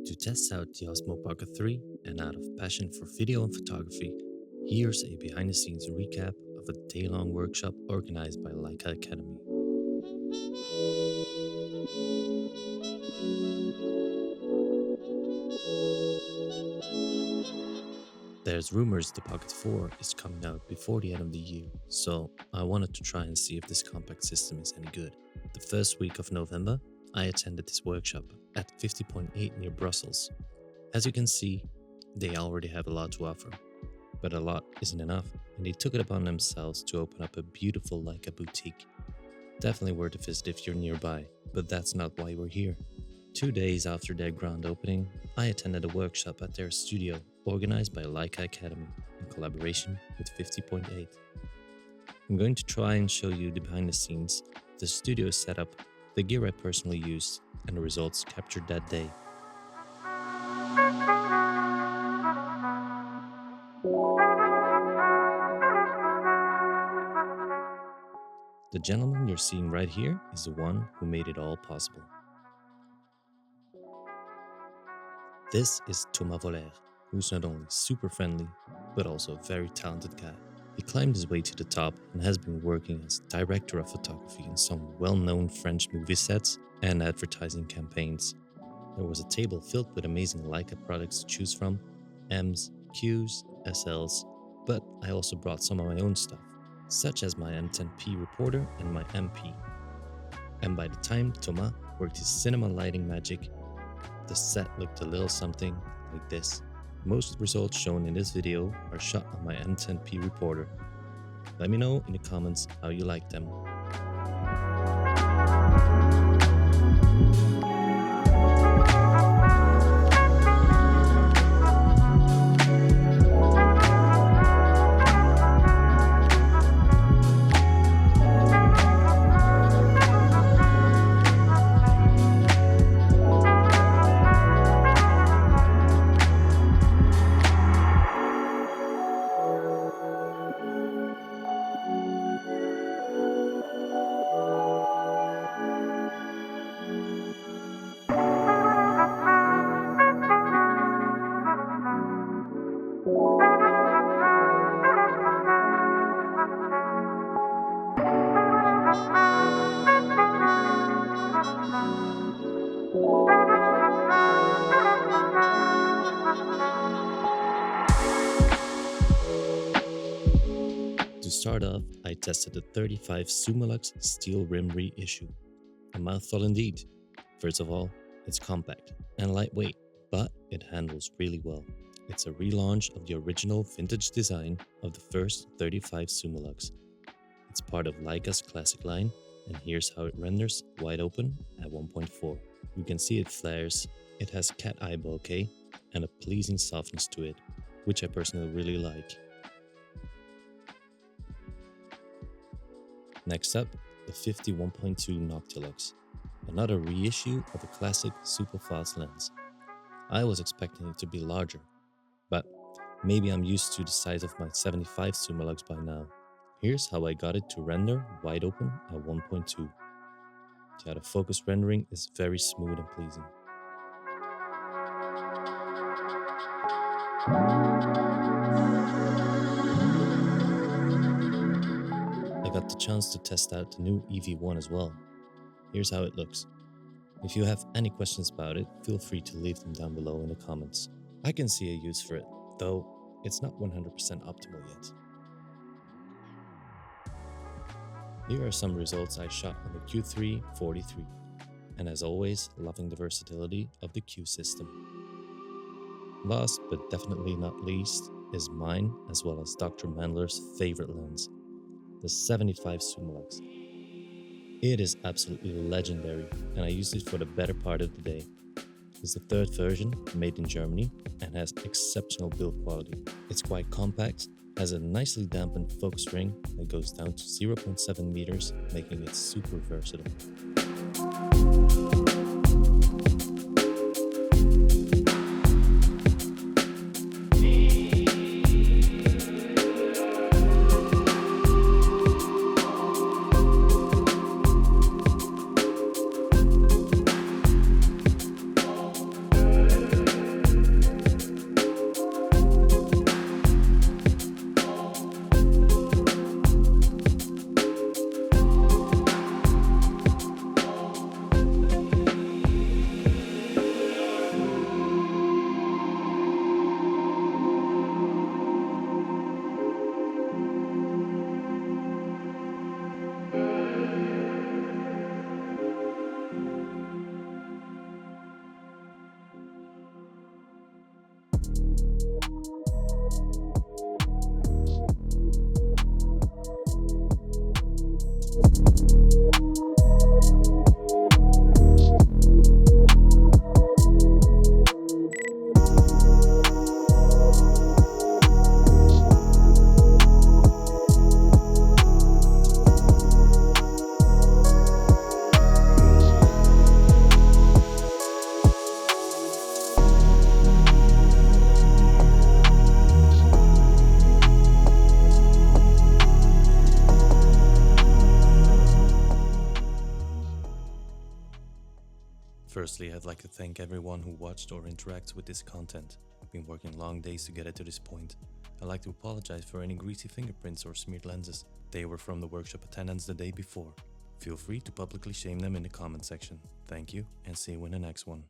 To test out the Osmo Pocket 3 and out of passion for video and photography, here's a behind-the-scenes recap of a day-long workshop organized by Leica Akademie. There's rumors the Pocket 4 is coming out before the end of the year, so I wanted to try and see if this compact system is any good. The first week of November, I attended this workshop at 50.8 near Brussels. As you can see, they already have a lot to offer, but a lot isn't enough, and they took it upon themselves to open up a beautiful Leica boutique. Definitely worth a visit if you're nearby, but that's not why we're here. 2 days after their grand opening, I attended a workshop at their studio organized by Leica Akademie in collaboration with 50.8. I'm going to try and show you the behind the scenes, the studio setup, the gear I personally used, and the results captured that day. The gentleman you're seeing right here is the one who made it all possible. This is Thomas Voller, who's not only super friendly, but also a very talented guy. He climbed his way to the top and has been working as director of photography in some well-known French movie sets and advertising campaigns. There was a table filled with amazing Leica products to choose from, M's, Q's, SL's, but I also brought some of my own stuff, such as my M10-P Reporter and my MP. And by the time Thomas worked his cinema lighting magic, the set looked a little something like this. Most results shown in this video are shot on my M10-P Reporter. Let me know in the comments how you like them. To start off, I tested the 35 Summilux steel rim reissue. A mouthful indeed. First of all, it's compact and lightweight, but it handles really well. It's a relaunch of the original vintage design of the first 35 Summilux. It's part of Leica's classic line, and here's how it renders wide open at 1.4. You can see it flares, it has cat eye bokeh, and a pleasing softness to it, which I personally really like. Next up, the 51.2 Noctilux, another reissue of a classic super fast lens. I was expecting it to be larger, but maybe I'm used to the size of my 75 Summilux by now. Here's how I got it to render wide open at 1.2. The out of focus rendering is very smooth and pleasing. I got the chance to test out the new EV1 as well. Here's how it looks. If you have any questions about it, feel free to leave them down below in the comments. I can see a use for it, though it's not 100% optimal yet. Here are some results I shot on the Q3 43, and as always, loving the versatility of the Q system. Last but definitely not least is mine as well as Dr. Mandler's favorite lens, the 75 Summilux. It is absolutely legendary, and I used it for the better part of the day. It's the third version, made in Germany, and has exceptional build quality. It's quite compact, has a nicely dampened focus ring that goes down to 0.7 meters, making it super versatile. Firstly, I'd like to thank everyone who watched or interacts with this content. I've been working long days to get it to this point. I'd like to apologize for any greasy fingerprints or smeared lenses. They were from the workshop attendants the day before. Feel free to publicly shame them in the comment section. Thank you, and see you in the next one.